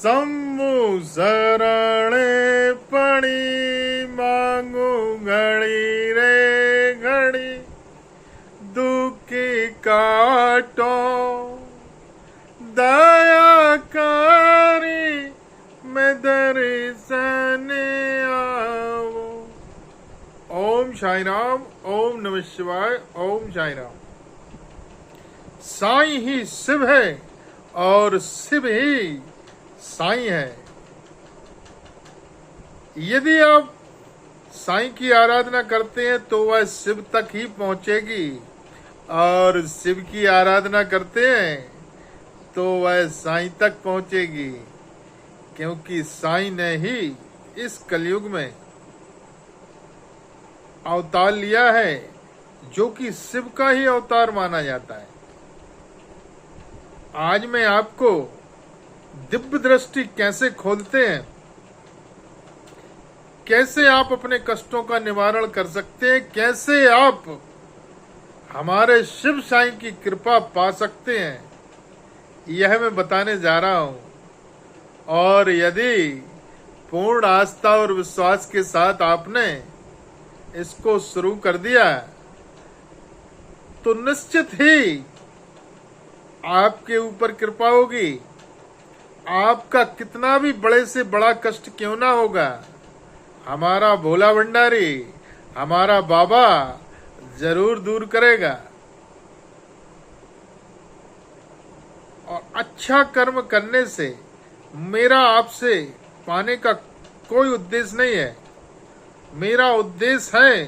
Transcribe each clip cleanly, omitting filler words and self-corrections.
शंभु शरणे पड़ी मांगू घड़ी रे घड़ी दुखी काटो दया कारी मैं दर्शन आवो। ओम साई राम, ओम नमः शिवाय, ओम साई राम। साईं ही शिव है और शिव ही साईं है। यदि आप साईं की आराधना करते हैं तो वह शिव तक ही पहुंचेगी, और शिव की आराधना करते हैं तो वह साईं तक पहुंचेगी, क्योंकि साईं ने ही इस कलयुग में अवतार लिया है, जो कि शिव का ही अवतार माना जाता है। आज मैं आपको दिव्य दृष्टि कैसे खोलते हैं, कैसे आप अपने कष्टों का निवारण कर सकते हैं, कैसे आप हमारे शिव साईं की कृपा पा सकते हैं, यह मैं बताने जा रहा हूं। और यदि पूर्ण आस्था और विश्वास के साथ आपने इसको शुरू कर दिया तो निश्चित ही आपके ऊपर कृपा होगी। आपका कितना भी बड़े से बड़ा कष्ट क्यों ना होगा, हमारा भोला भंडारी, हमारा बाबा जरूर दूर करेगा। और अच्छा कर्म करने से मेरा आपसे पाने का कोई उद्देश्य नहीं है। मेरा उद्देश्य है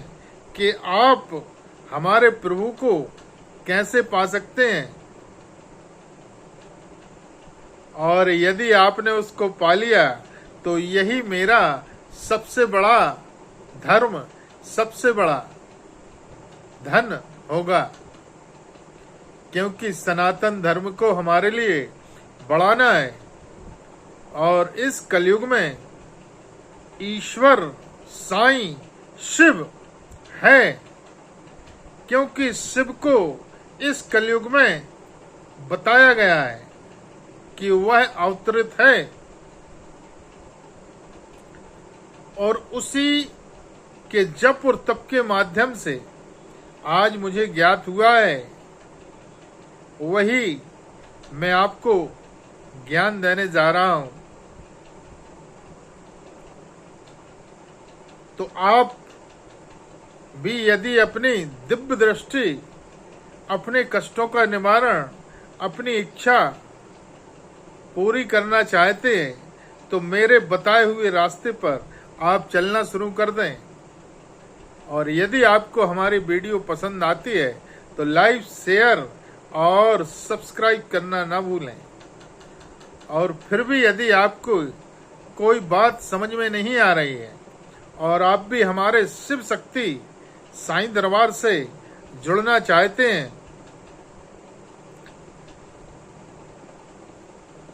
कि आप हमारे प्रभु को कैसे पा सकते हैं, और यदि आपने उसको पा लिया तो यही मेरा सबसे बड़ा धर्म, सबसे बड़ा धन होगा, क्योंकि सनातन धर्म को हमारे लिए बढ़ाना है। और इस कलयुग में ईश्वर साईं शिव है, क्योंकि शिव को इस कलयुग में बताया गया है कि वह अवतरित है, और उसी के जप और तप के माध्यम से आज मुझे ज्ञात हुआ है, वही मैं आपको ज्ञान देने जा रहा हूं। तो आप भी यदि अपनी दिव्य दृष्टि, अपने कष्टों का निवारण, अपनी इच्छा पूरी करना चाहते हैं तो मेरे बताए हुए रास्ते पर आप चलना शुरू कर दें। और यदि आपको हमारी वीडियो पसंद आती है तो लाइक, शेयर और सब्सक्राइब करना ना भूलें। और फिर भी यदि आपको कोई बात समझ में नहीं आ रही है और आप भी हमारे शिव शक्ति साईं दरबार से जुड़ना चाहते हैं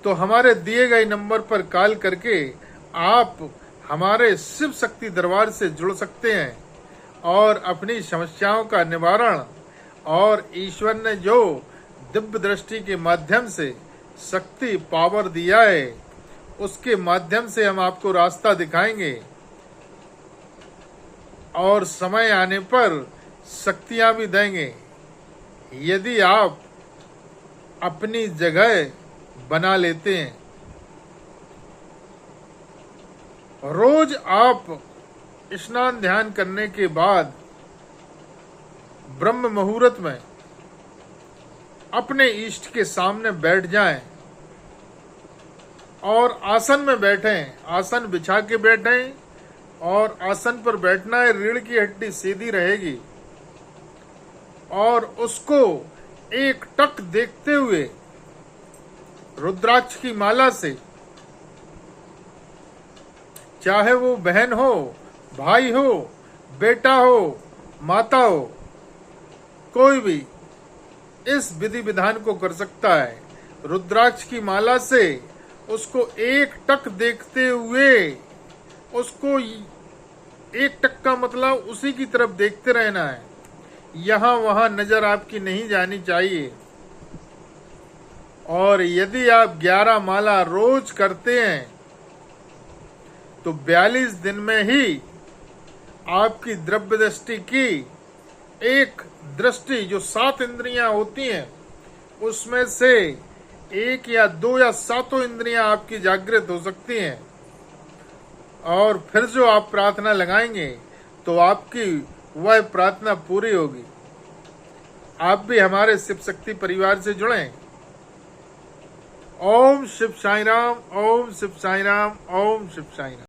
तो हमारे दिए गए नंबर पर कॉल करके आप हमारे शिव शक्ति दरबार से जुड़ सकते हैं और अपनी समस्याओं का निवारण, और ईश्वर ने जो दिव्य दृष्टि के माध्यम से शक्ति पावर दिया है उसके माध्यम से हम आपको रास्ता दिखाएंगे, और समय आने पर शक्तियां भी देंगे, यदि आप अपनी जगह बना लेते हैं। रोज आप स्नान ध्यान करने के बाद ब्रह्म मुहूर्त में अपने इष्ट के सामने बैठ जाएं और आसन में बैठें, आसन बिछा के बैठें, और आसन पर बैठना है, रीढ़ की हड्डी सीधी रहेगी, और उसको एक टक देखते हुए रुद्राक्ष की माला से, चाहे वो बहन हो, भाई हो, बेटा हो, माता हो, कोई भी इस विधि विधान को कर सकता है। रुद्राक्ष की माला से उसको एक टक देखते हुए, उसको एक टक का मतलब उसी की तरफ देखते रहना है, यहां वहां नजर आपकी नहीं जानी चाहिए। और यदि आप 11 माला रोज करते हैं तो 42 दिन में ही आपकी द्रव्य दृष्टि की एक दृष्टि, जो 7 इंद्रियां होती हैं उसमें से 1 या 2 या 7 इंद्रियां आपकी जागृत हो सकती हैं। और फिर जो आप प्रार्थना लगाएंगे तो आपकी वह प्रार्थना पूरी होगी। आप भी हमारे शिव शक्ति परिवार से जुड़ें। ओम शिव साई राम, ओम शिव साई राम, ओम शिव साई राम।